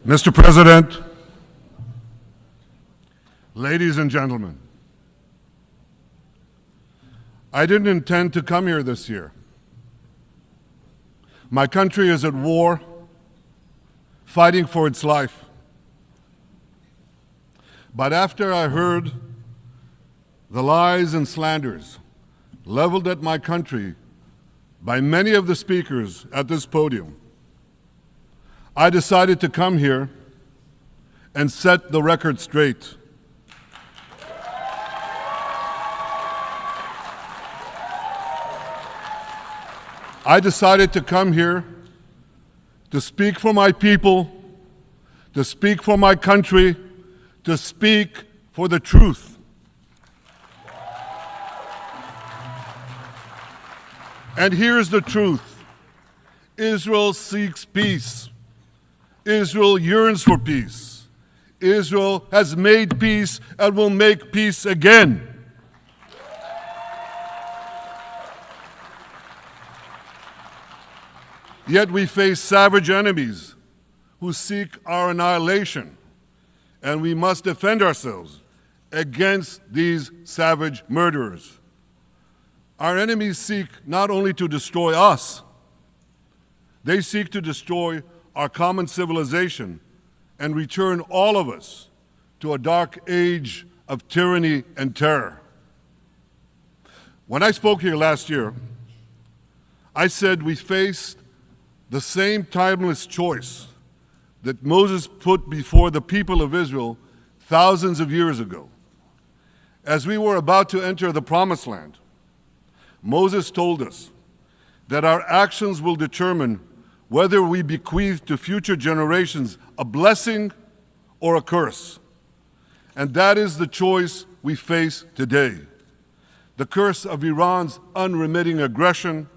Mr. President, ladies and gentlemen, I didn't intend to come here this year. My country is at war, fighting for its life. But after I heard the lies and slanders leveled at my country by many of the speakers at this podium, I decided to come here and set the record straight. I decided to come here to speak for my people, to speak for my country, to speak for the truth. And here's the truth. Israel seeks peace. Israel yearns for peace. Israel has made peace and will make peace again. Yet we face savage enemies who seek our annihilation, and we must defend ourselves against these savage murderers. Our enemies seek not only to destroy us, they seek to destroy our common civilization and return all of us to a dark age of tyranny and terror. When I spoke here last year, I said we faced the same timeless choice that Moses put before the people of Israel thousands of years ago. As we were about to enter the Promised Land, Moses told us that our actions will determine whether we bequeath to future generations a blessing or a curse. And that is the choice we face today. The curse of Iran's unremitting aggression,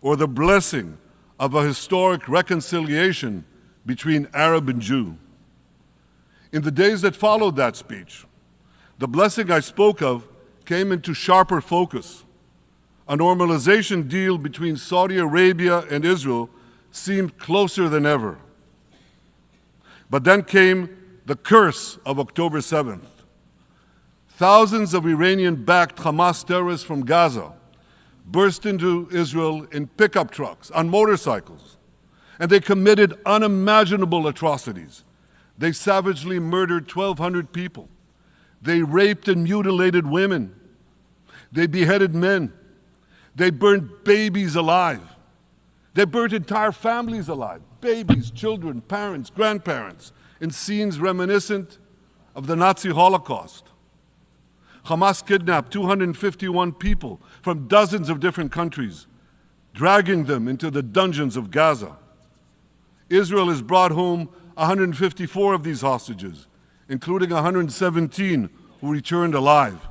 or the blessing of a historic reconciliation between Arab and Jew. In the days that followed that speech, the blessing I spoke of came into sharper focus. A normalization deal between Saudi Arabia and Israel seemed closer than ever. But then came the curse of October 7th. Thousands of Iranian-backed Hamas terrorists from Gaza burst into Israel in pickup trucks, on motorcycles, and they committed unimaginable atrocities. They savagely murdered 1,200 people. They raped and mutilated women. They beheaded men. They burned babies alive. They burnt entire families alive, babies, children, parents, grandparents, in scenes reminiscent of the Nazi Holocaust. Hamas kidnapped 251 people from dozens of different countries, dragging them into the dungeons of Gaza. Israel has brought home 154 of these hostages, including 117 who returned alive.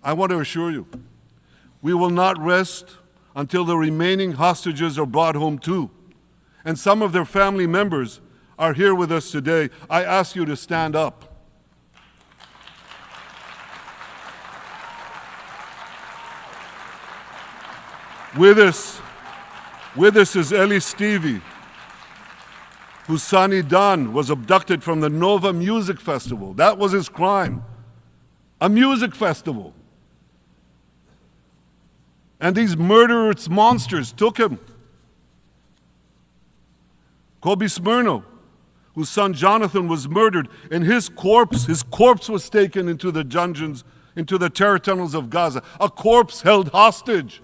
I want to assure you, we will not rest until the remaining hostages are brought home too. And some of their family members are here with us today. I ask you to stand up. With us is Eli Stevie, whose son Idan was abducted from the Nova Music Festival. That was his crime, a music festival. And these murderous monsters took him. Kobe Smirno, whose son Jonathan was murdered, and his corpse was taken into the dungeons, into the terror tunnels of Gaza. A corpse held hostage.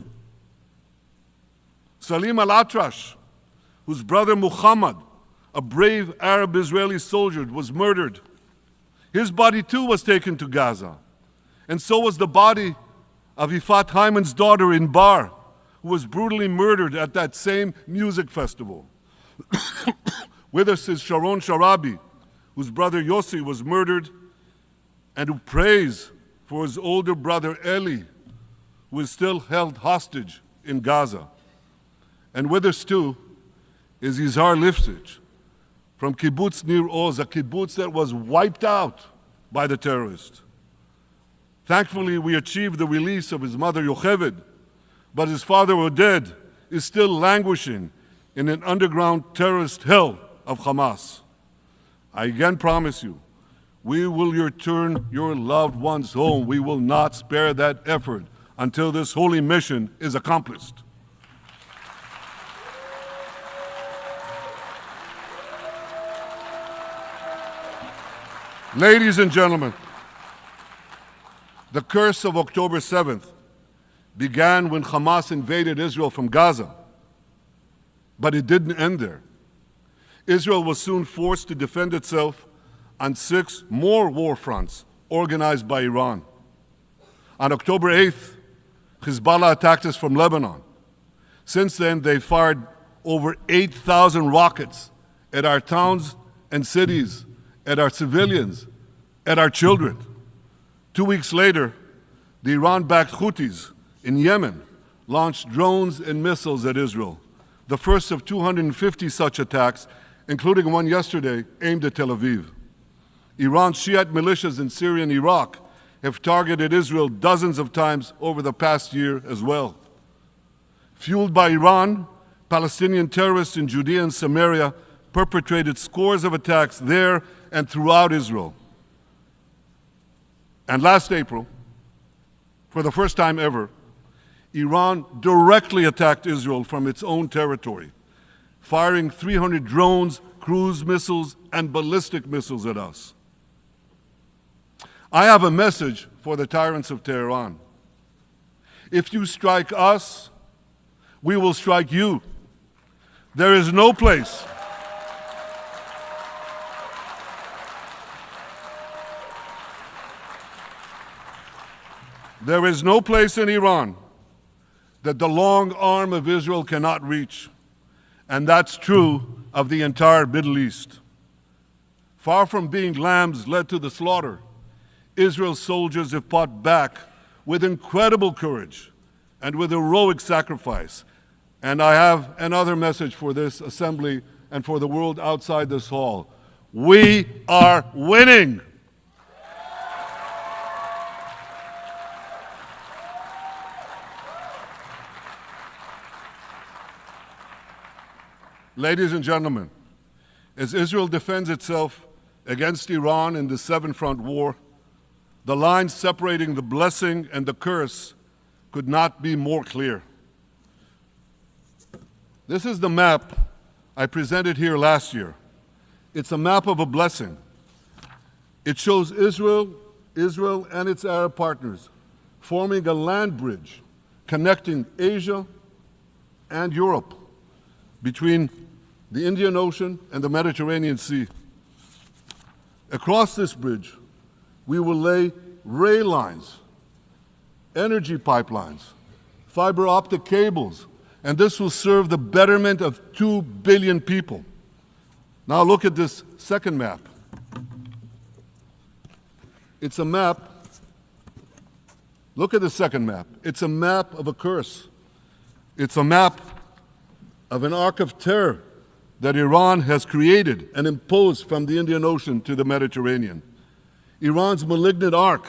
Salim al-Atrash, whose brother Muhammad, a brave Arab-Israeli soldier, was murdered. His body too was taken to Gaza. And so was the body of Ifat Hyman's daughter Inbar, who was brutally murdered at that same music festival. With us is Sharon Sharabi, whose brother Yossi was murdered, and who prays for his older brother Eli, who is still held hostage in Gaza. And with us too is Izhar Lifsich from Kibbutz Nir Oz, a kibbutz that was wiped out by the terrorists. Thankfully, we achieved the release of his mother Yocheved, but his father Oded is still languishing in an underground terrorist hell of Hamas. I again promise you, we will return your loved ones home. We will not spare that effort until this holy mission is accomplished. Ladies and gentlemen, the curse of October 7th began when Hamas invaded Israel from Gaza. But it didn't end there. Israel was soon forced to defend itself on 6 more war fronts organized by Iran. On October 8th, Hezbollah attacked us from Lebanon. Since then, they fired over 8,000 rockets at our towns and cities, at our civilians, at our children. 2 weeks later, the Iran-backed Houthis in Yemen launched drones and missiles at Israel, the first of 250 such attacks, including one yesterday aimed at Tel Aviv. Iran's Shiite militias in Syria and Iraq have targeted Israel dozens of times over the past year as well. Fueled by Iran, Palestinian terrorists in Judea and Samaria perpetrated scores of attacks there and throughout Israel. And last April, for the first time ever, Iran directly attacked Israel from its own territory, firing 300 drones, cruise missiles, and ballistic missiles at us. I have a message for the tyrants of Tehran. If you strike us, we will strike you. There is no place in Iran that the long arm of Israel cannot reach. And that's true of the entire Middle East. Far from being lambs led to the slaughter, Israel's soldiers have fought back with incredible courage and with heroic sacrifice. And I have another message for this assembly and for the world outside this hall. We are winning. Ladies and gentlemen, as Israel defends itself against Iran in the seven-front war, the line separating the blessing and the curse could not be more clear. This is the map I presented here last year. It's a map of a blessing. It shows Israel and its Arab partners forming a land bridge connecting Asia and Europe between the Indian Ocean and the Mediterranean Sea. Across this bridge, we will lay rail lines, energy pipelines, fiber optic cables, and this will serve the betterment of 2 billion people. Now look at this second map. It's a map. Look at the second map. It's a map of a curse. It's a map of an arc of terror that Iran has created and imposed from the Indian Ocean to the Mediterranean. Iran's malignant arc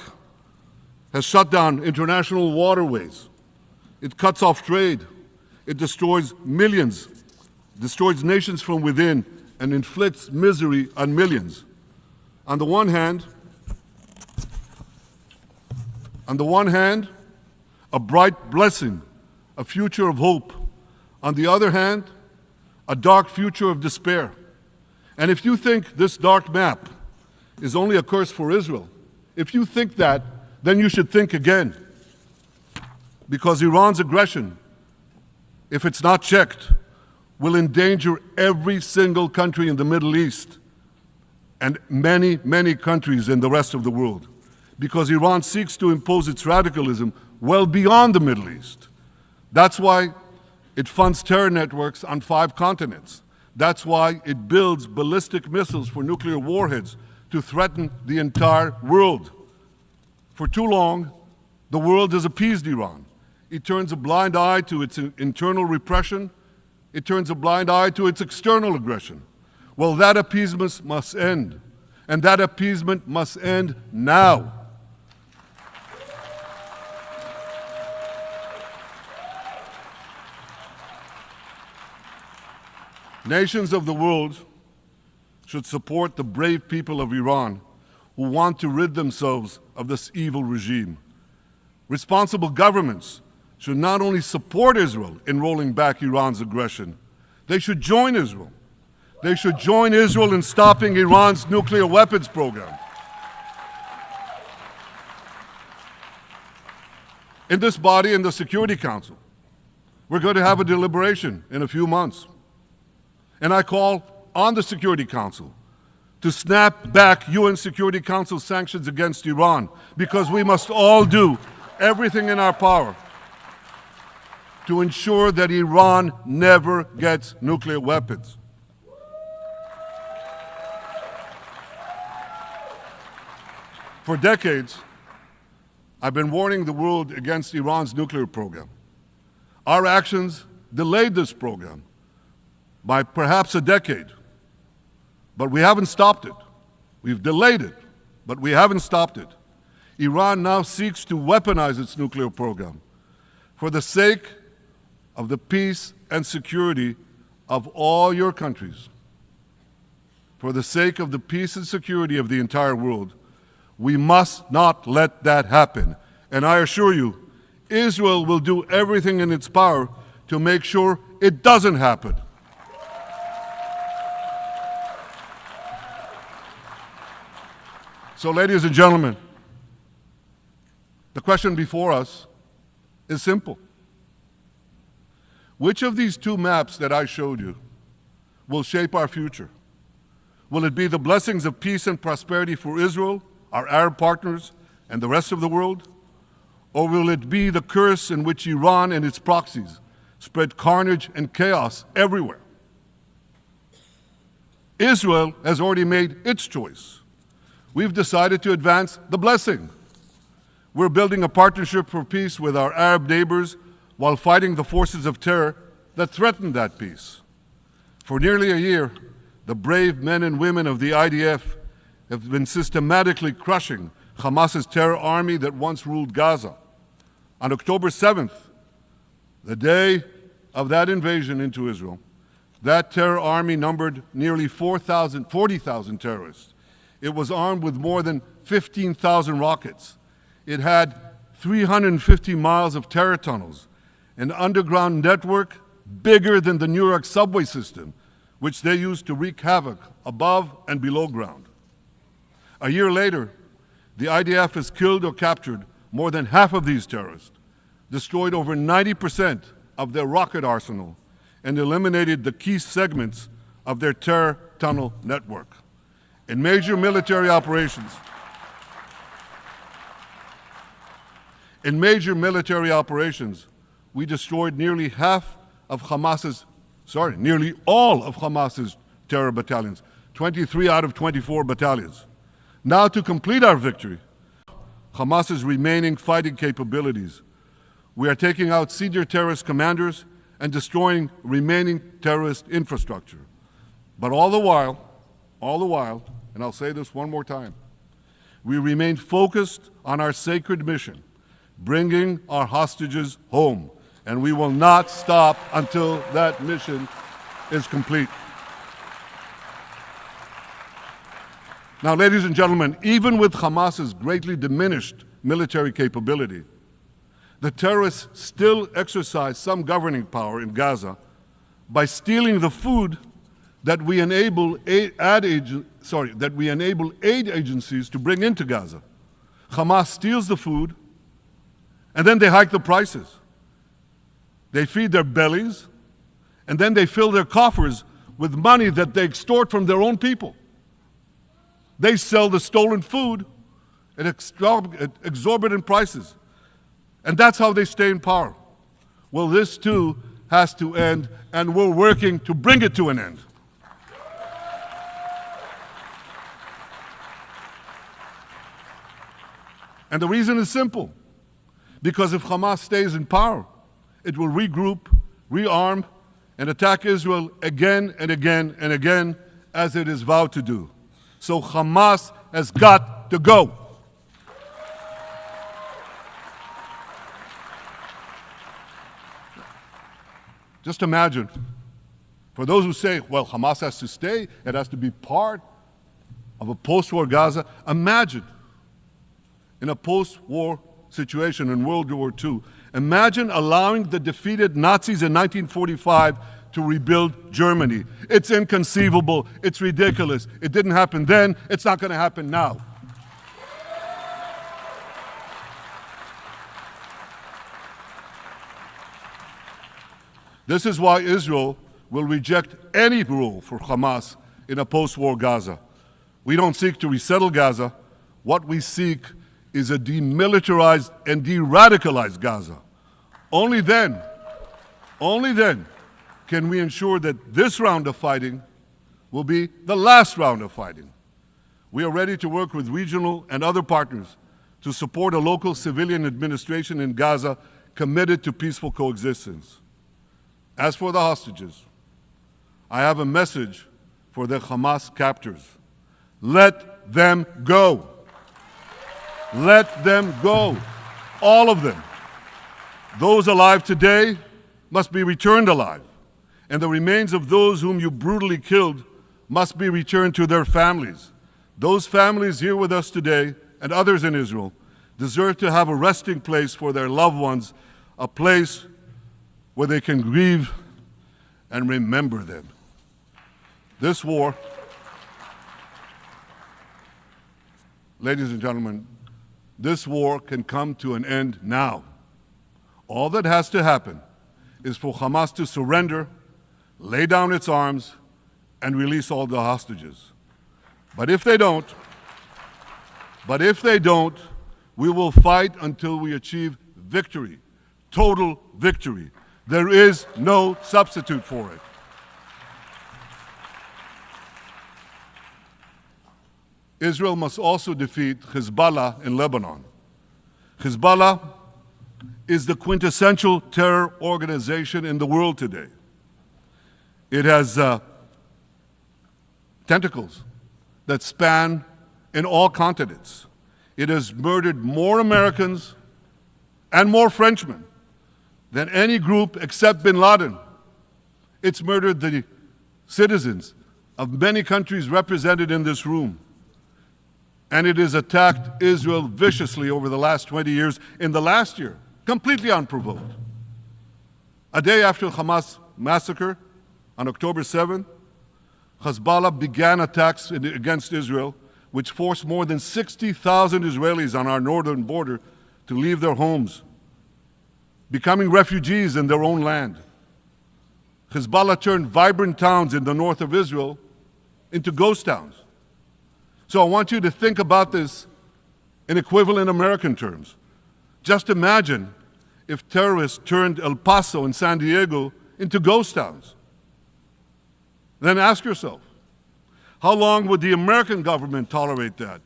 has shut down international waterways. It cuts off trade. It destroys millions, destroys nations from within, and inflicts misery on millions. On the one hand, a bright blessing, a future of hope. On the other hand, a dark future of despair. And if you think this dark map is only a curse for Israel, if you think that, then you should think again. Because Iran's aggression, if it's not checked, will endanger every single country in the Middle East and many, many countries in the rest of the world. Because Iran seeks to impose its radicalism well beyond the Middle East. That's why it funds terror networks on 5 continents. That's why it builds ballistic missiles for nuclear warheads to threaten the entire world. For too long, the world has appeased Iran. It turns a blind eye to its internal repression. It turns a blind eye to its external aggression. Well, that appeasement must end. And that appeasement must end now. Nations of the world should support the brave people of Iran who want to rid themselves of this evil regime. Responsible governments should not only support Israel in rolling back Iran's aggression, they should join Israel. They should join Israel in stopping Iran's nuclear weapons program. In this body, in the Security Council, we're going to have a deliberation in a few months. And I call on the Security Council to snap back UN Security Council sanctions against Iran, because we must all do everything in our power to ensure that Iran never gets nuclear weapons. For decades, I've been warning the world against Iran's nuclear program. Our actions delayed this program by perhaps a decade, but we haven't stopped it. We've delayed it, but we haven't stopped it. Iran now seeks to weaponize its nuclear program for the sake of the peace and security of all your countries. For the sake of the peace and security of the entire world, we must not let that happen. And I assure you, Israel will do everything in its power to make sure it doesn't happen. So, ladies and gentlemen, the question before us is simple. Which of these two maps that I showed you will shape our future? Will it be the blessings of peace and prosperity for Israel, our Arab partners, and the rest of the world? Or will it be the curse in which Iran and its proxies spread carnage and chaos everywhere? Israel has already made its choice. We've decided to advance the blessing. We're building a partnership for peace with our Arab neighbors while fighting the forces of terror that threaten that peace. For nearly a year, the brave men and women of the IDF have been systematically crushing Hamas's terror army that once ruled Gaza. On October 7th, the day of that invasion into Israel, that terror army numbered nearly 40,000 terrorists. It was armed with more than 15,000 rockets. It had 350 miles of terror tunnels, an underground network bigger than the New York subway system, which they used to wreak havoc above and below ground. A year later, the IDF has killed or captured more than half of these terrorists, destroyed over 90% of their rocket arsenal, and eliminated the key segments of their terror tunnel network. In major military operations, we destroyed nearly all of Hamas's terror battalions, 23 out of 24 battalions. Now, to complete our victory, Hamas's remaining fighting capabilities, we are taking out senior terrorist commanders and destroying remaining terrorist infrastructure. But all the while, and I'll say this one more time, we remain focused on our sacred mission, bringing our hostages home, and we will not stop until that mission is complete. Now, ladies and gentlemen, even with Hamas's greatly diminished military capability, the terrorists still exercise some governing power in Gaza by stealing the food that we enable aid agencies to bring into Gaza. Hamas steals the food, and then they hike the prices. They feed their bellies, and then they fill their coffers with money that they extort from their own people. They sell the stolen food at exorbitant prices. And that's how they stay in power. Well, this too has to end, and we're working to bring it to an end. And the reason is simple. Because if Hamas stays in power, it will regroup, rearm, and attack Israel again and again and again, as it is vowed to do. So Hamas has got to go. Just imagine For those who say, well, Hamas has to stay, it has to be part of a post-war Gaza, imagine in a post-war situation in World War II, imagine allowing the defeated Nazis in 1945 to rebuild Germany. It's inconceivable. It's ridiculous. It didn't happen then. It's not going to happen now. This is why Israel will reject any rule for Hamas in a post-war Gaza. We don't seek to resettle Gaza. What we seek is a demilitarized and de-radicalized Gaza. Only then can we ensure that this round of fighting will be the last round of fighting. We are ready to work with regional and other partners to support a local civilian administration in Gaza committed to peaceful coexistence. As for the hostages, I have a message for the Hamas captors. Let them go. Let them go. All of them. Those alive today must be returned alive, and the remains of those whom you brutally killed must be returned to their families. Those families here with us today, and others in Israel, deserve to have a resting place for their loved ones, a place where they can grieve and remember them. This war, ladies and gentlemen, this war can come to an end now. All that has to happen is for Hamas to surrender, lay down its arms, and release all the hostages. But if they don't, we will fight until we achieve victory, total victory. There is no substitute for it. Israel must also defeat Hezbollah in Lebanon. Hezbollah is the quintessential terror organization in the world today. It has tentacles that span in all continents. It has murdered more Americans and more Frenchmen than any group except bin Laden. It's murdered the citizens of many countries represented in this room. And it has attacked Israel viciously over the last 20 years, in the last year, completely unprovoked. A day after the Hamas massacre, on October 7th, Hezbollah began attacks against Israel, which forced more than 60,000 Israelis on our northern border to leave their homes, becoming refugees in their own land. Hezbollah turned vibrant towns in the north of Israel into ghost towns. So I want you to think about this in equivalent American terms. Just imagine if terrorists turned El Paso and San Diego into ghost towns. Then ask yourself, how long would the American government tolerate that?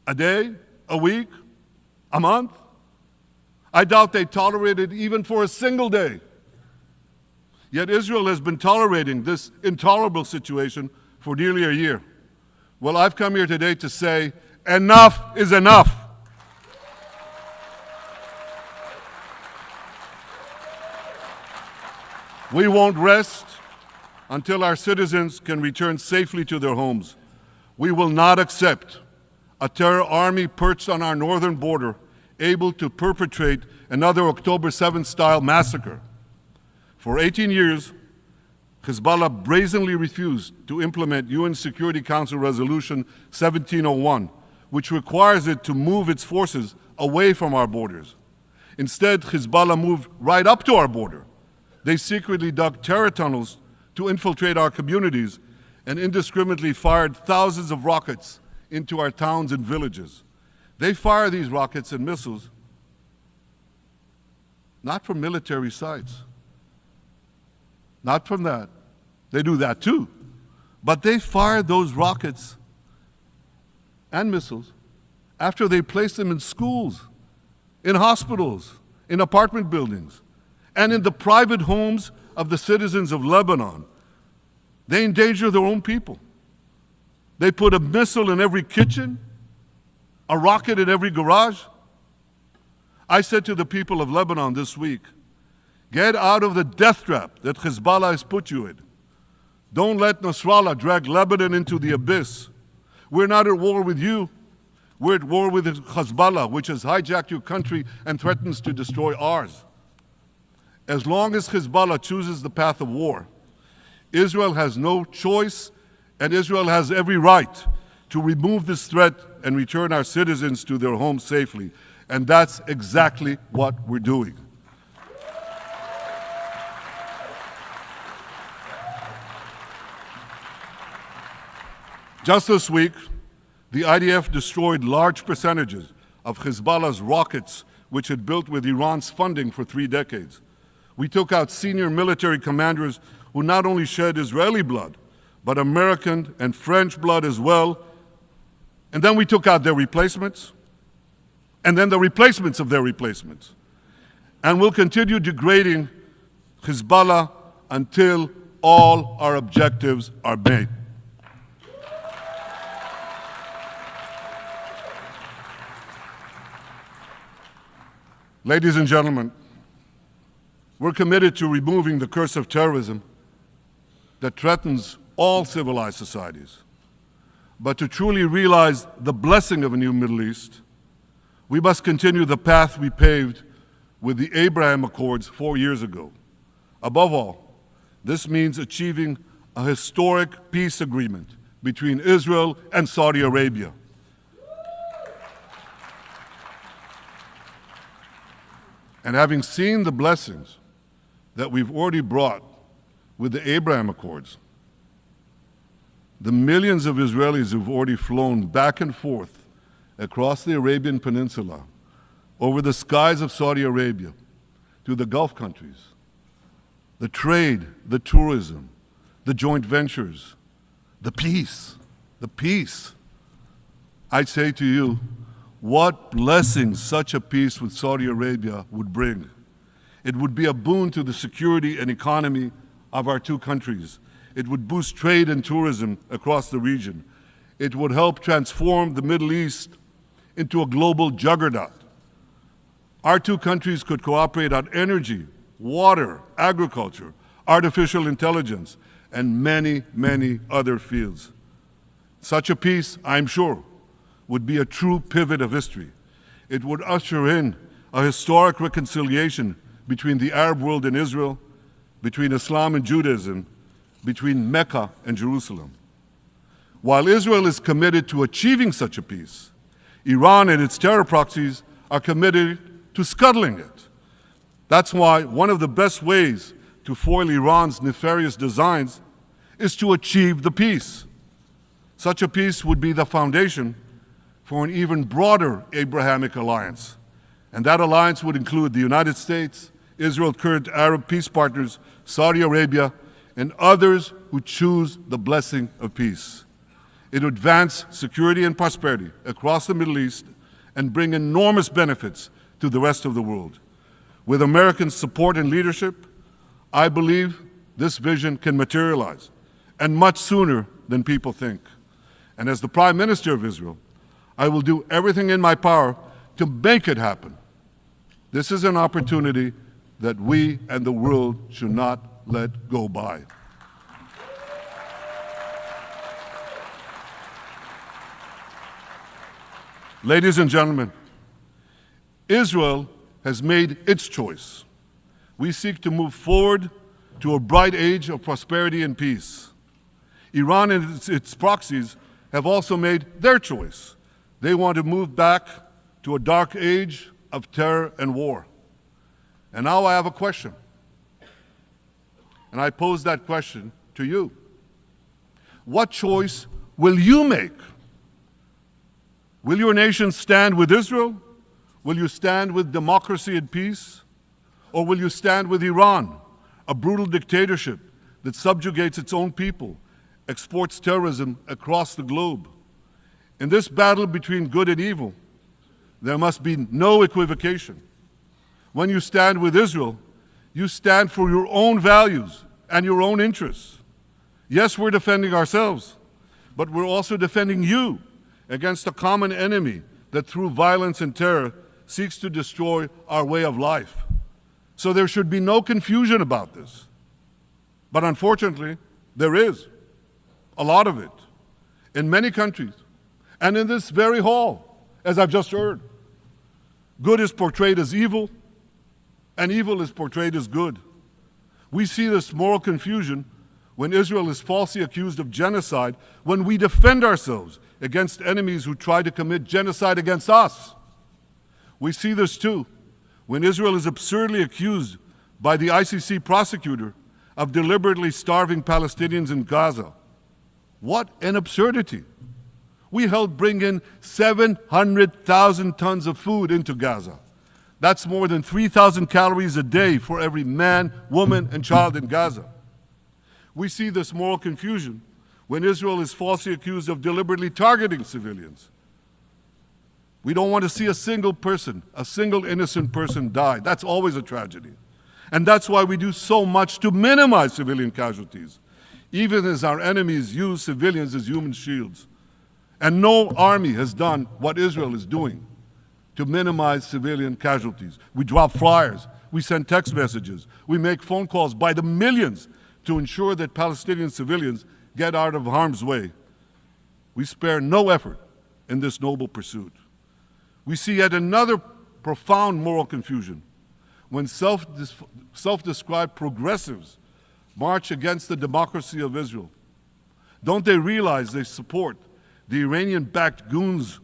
A day? A week? A month? I doubt they tolerate it even for a single day. Yet Israel has been tolerating this intolerable situation for nearly a year. Well, I've come here today to say, enough is enough. We won't rest until our citizens can return safely to their homes. We will not accept a terror army perched on our northern border, able to perpetrate another October 7th style massacre. For 18 years, Hezbollah brazenly refused to implement UN Security Council Resolution 1701, which requires it to move its forces away from our borders. Instead, Hezbollah moved right up to our border. They secretly dug terror tunnels to infiltrate our communities and indiscriminately fired thousands of rockets into our towns and villages. They fire these rockets and missiles not from military sites, not from that. They do that too. But they fire those rockets and missiles after they place them in schools, in hospitals, in apartment buildings, and in the private homes of the citizens of Lebanon. They endanger their own people. They put a missile in every kitchen, a rocket in every garage. I said to the people of Lebanon this week, Get out of the death trap that Hezbollah has put you in. Don't let Nasrallah drag Lebanon into the abyss. We're not at war with you. We're at war with Hezbollah, which has hijacked your country and threatens to destroy ours. As long as Hezbollah chooses the path of war, Israel has no choice, and Israel has every right to remove this threat and return our citizens to their homes safely. And that's exactly what we're doing. Just this week, the IDF destroyed large percentages of Hezbollah's rockets, which had built with Iran's funding for 3 decades. We took out senior military commanders who not only shed Israeli blood, but American and French blood as well. And then we took out their replacements, and then the replacements of their replacements. And we'll continue degrading Hezbollah until all our objectives are met. Ladies and gentlemen, we're committed to removing the curse of terrorism that threatens all civilized societies. But to truly realize the blessing of a new Middle East, we must continue the path we paved with the Abraham Accords 4 years ago. Above all, this means achieving a historic peace agreement between Israel and Saudi Arabia. And having seen the blessings that we've already brought with the Abraham Accords, the millions of Israelis who've already flown back and forth across the Arabian Peninsula, over the skies of Saudi Arabia, to the Gulf countries, the trade, the tourism, the joint ventures, the peace, I'd say to you, what blessings such a peace with Saudi Arabia would bring. It would be a boon to the security and economy of our 2 countries. It would boost trade and tourism across the region. It would help transform the Middle East into a global juggernaut. Our 2 countries could cooperate on energy, water, agriculture, artificial intelligence, and many, many other fields. Such a peace, I'm sure, would be a true pivot of history. It would usher in a historic reconciliation between the Arab world and Israel, between Islam and Judaism, between Mecca and Jerusalem. While Israel is committed to achieving such a peace, Iran and its terror proxies are committed to scuttling it. That's why one of the best ways to foil Iran's nefarious designs is to achieve the peace. Such a peace would be the foundation for an even broader Abrahamic alliance. And that alliance would include the United States, Israel's current Arab peace partners, Saudi Arabia, and others who choose the blessing of peace. It would advance security and prosperity across the Middle East and bring enormous benefits to the rest of the world. With American support and leadership, I believe this vision can materialize, and much sooner than people think. And as the Prime Minister of Israel, I will do everything in my power to make it happen. This is an opportunity that we and the world should not let go by. Ladies and gentlemen, Israel has made its choice. We seek to move forward to a bright age of prosperity and peace. Iran and its proxies have also made their choice. They want to move back to a dark age of terror and war. And now I have a question. And I pose that question to you. What choice will you make? Will your nation stand with Israel? Will you stand with democracy and peace? Or will you stand with Iran, a brutal dictatorship that subjugates its own people, exports terrorism across the globe? In this battle between good and evil, there must be no equivocation. When you stand with Israel, you stand for your own values and your own interests. Yes, we're defending ourselves, but we're also defending you against a common enemy that through violence and terror seeks to destroy our way of life. So there should be no confusion about this. But unfortunately, there is a lot of it in many countries and in this very hall, as I've just heard. Good is portrayed as evil, and evil is portrayed as good. We see this moral confusion when Israel is falsely accused of genocide, when we defend ourselves against enemies who try to commit genocide against us. We see this too when Israel is absurdly accused by the ICC prosecutor of deliberately starving Palestinians in Gaza. What an absurdity. We helped bring in 700,000 tons of food into Gaza. That's more than 3,000 calories a day for every man, woman, and child in Gaza. We see this moral confusion when Israel is falsely accused of deliberately targeting civilians. We don't want to see a single person, a single innocent person die. That's always a tragedy. And that's why we do so much to minimize civilian casualties, even as our enemies use civilians as human shields. And no army has done what Israel is doing to minimize civilian casualties. We drop flyers, we send text messages, we make phone calls by the millions to ensure that Palestinian civilians get out of harm's way. We spare no effort in this noble pursuit. We see yet another profound moral confusion when self-described progressives march against the democracy of Israel. Don't they realize they support the Iranian-backed goons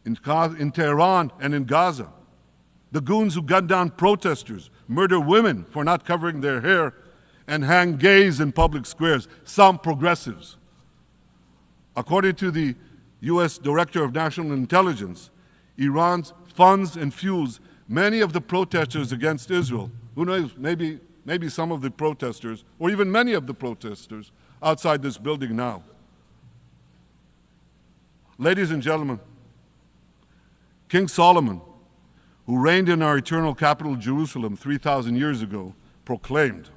in Tehran and in Gaza? The goons who gun down protesters, murder women for not covering their hair, and hang gays in public squares, some progressives. According to the US Director of National Intelligence, Iran funds and fuels many of the protesters against Israel. Who knows, maybe some of the protesters, or even many of the protesters outside this building now. Ladies and gentlemen, King Solomon, who reigned in our eternal capital, Jerusalem, 3,000 years ago, proclaimed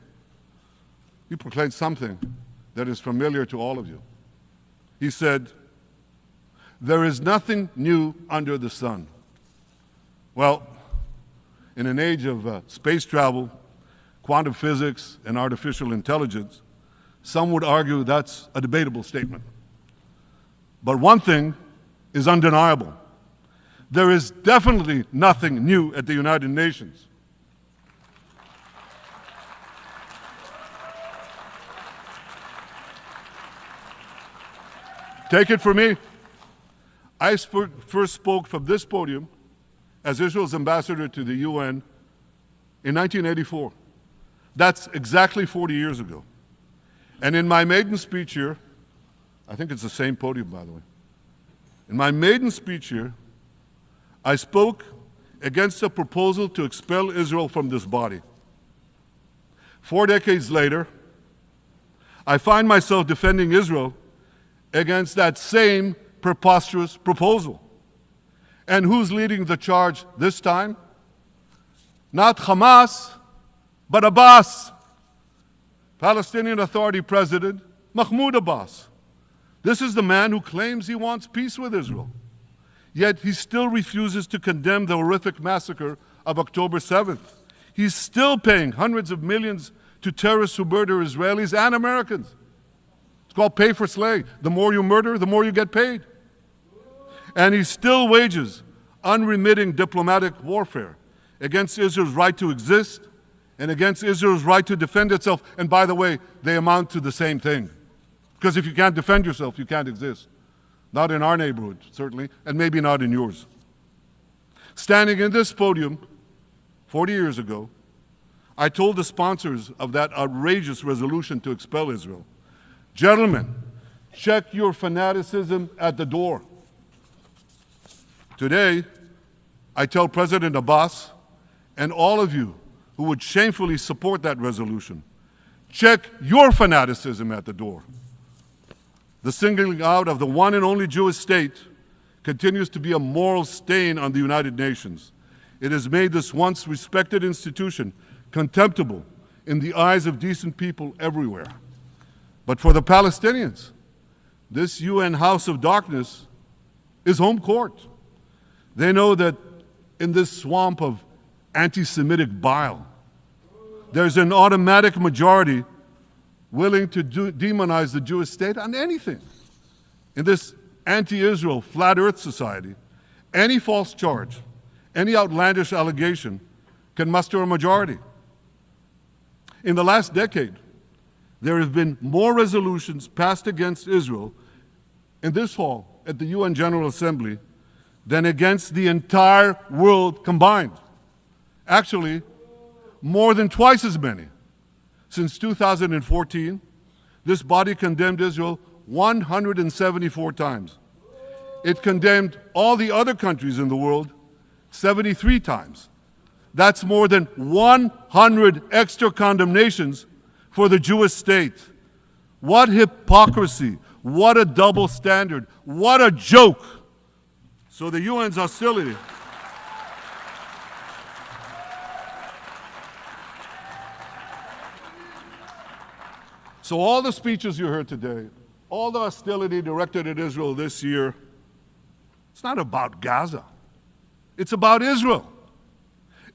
something that is familiar to all of you. He said, "There is nothing new under the sun." Well, in an age of space travel, quantum physics, and artificial intelligence, some would argue that's a debatable statement. But one thing is undeniable. There is definitely nothing new at the United Nations. Take it from me. I first spoke from this podium as Israel's ambassador to the UN in 1984. That's exactly 40 years ago. And in my maiden speech here, I think it's the same podium, by the way. In my maiden speech here, I spoke against a proposal to expel Israel from this body. 4 decades later, I find myself defending Israel against that same preposterous proposal. And who's leading the charge this time? Not Hamas, but Abbas, Palestinian Authority President Mahmoud Abbas. This is the man who claims he wants peace with Israel. Yet he still refuses to condemn the horrific massacre of October 7th. He's still paying hundreds of millions to terrorists who murder Israelis and Americans. It's called pay for slay. The more you murder, the more you get paid. And he still wages unremitting diplomatic warfare against Israel's right to exist and against Israel's right to defend itself. And by the way, they amount to the same thing. Because if you can't defend yourself, you can't exist. Not in our neighborhood, certainly, and maybe not in yours. Standing in this podium 40 years ago, I told the sponsors of that outrageous resolution to expel Israel, "Gentlemen, check your fanaticism at the door." Today, I tell President Abbas and all of you who would shamefully support that resolution, check your fanaticism at the door. The singling out of the one and only Jewish state continues to be a moral stain on the United Nations. It has made this once respected institution contemptible in the eyes of decent people everywhere. But for the Palestinians, this UN House of Darkness is home court. They know that in this swamp of anti-Semitic bile, there's an automatic majority willing to demonize the Jewish state on anything. In this anti-Israel, flat earth society, any false charge, any outlandish allegation can muster a majority. In the last decade, there have been more resolutions passed against Israel in this hall at the UN General Assembly than against the entire world combined. Actually, more than twice as many. Since 2014, this body condemned Israel 174 times. It condemned all the other countries in the world 73 times. That's more than 100 extra condemnations for the Jewish state. What hypocrisy, what a double standard, what a joke. So the UN's hostility So all the speeches you heard today, all the hostility directed at Israel this year, it's not about Gaza. It's about Israel.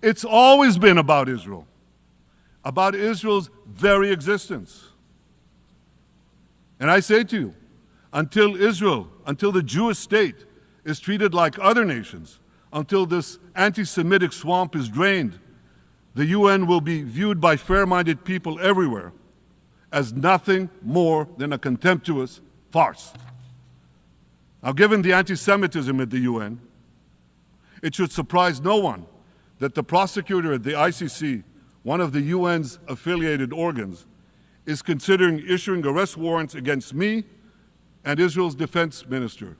It's always been about Israel's very existence. And I say to you, until the Jewish state is treated like other nations, until this anti-Semitic swamp is drained, the UN will be viewed by fair-minded people everywhere as nothing more than a contemptuous farce. Now, given the anti-Semitism at the UN, it should surprise no one that the prosecutor at the ICC, one of the UN's affiliated organs, is considering issuing arrest warrants against me and Israel's defense minister,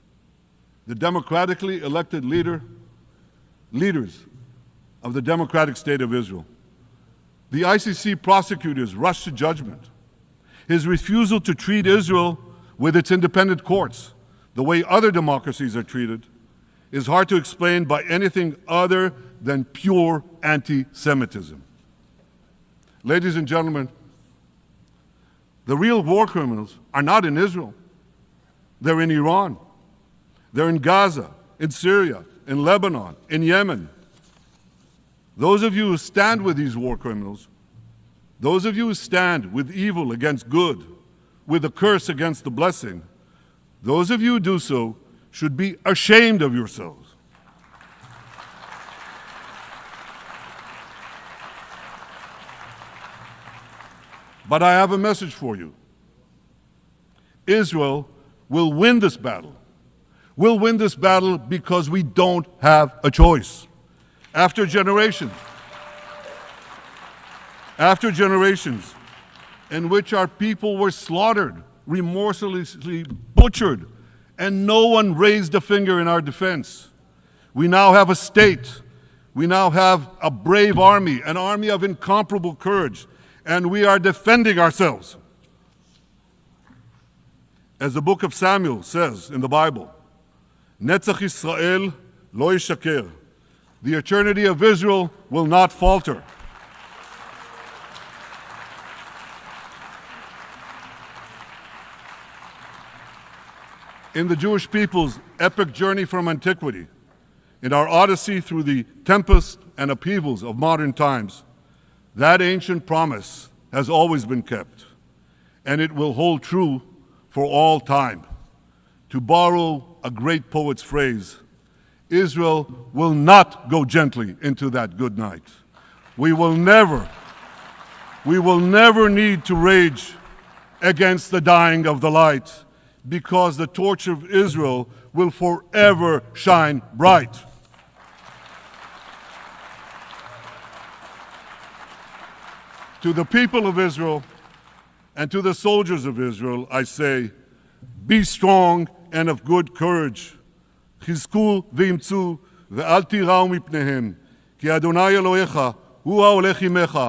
the democratically elected leaders of the democratic state of Israel. The ICC prosecutors rushed to judgment. His refusal to treat Israel with its independent courts the way other democracies are treated is hard to explain by anything other than pure anti-Semitism. Ladies and gentlemen, the real war criminals are not in Israel. They're in Iran. They're in Gaza, in Syria, in Lebanon, in Yemen. Those of you who stand with these war criminals, those of you who stand with evil against good, with a curse against the blessing, those of you who do so should be ashamed of yourselves. But I have a message for you. Israel will win this battle. We'll win this battle because we don't have a choice. After generations in which our people were slaughtered, remorselessly butchered, and no one raised a finger in our defense, we now have a state. We now have a brave army, an army of incomparable courage, and we are defending ourselves. As the book of Samuel says in the Bible, Netzach Yisrael lo yishaker. The eternity of Israel will not falter. In the Jewish people's epic journey from antiquity, in our odyssey through the tempests and upheavals of modern times, that ancient promise has always been kept, and it will hold true for all time. To borrow a great poet's phrase, Israel will not go gently into that good night. We will never need to rage against the dying of the light, because the torch of Israel will forever shine bright. To the people of Israel and to the soldiers of Israel, I say, be strong and of good courage. חזקו ואמצו ואל תיראו מפניהם, כי אדוני אלוהיך הוא ההולך עמך,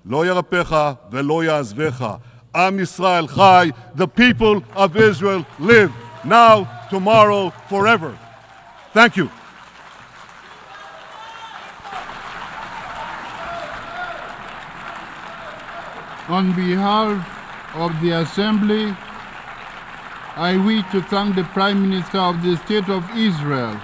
לא ירפך ולא יעזבך. Am Yisrael Chai, the people of Israel live, now, tomorrow, forever. Thank you. On behalf of the Assembly, I wish to thank the Prime Minister of the State of Israel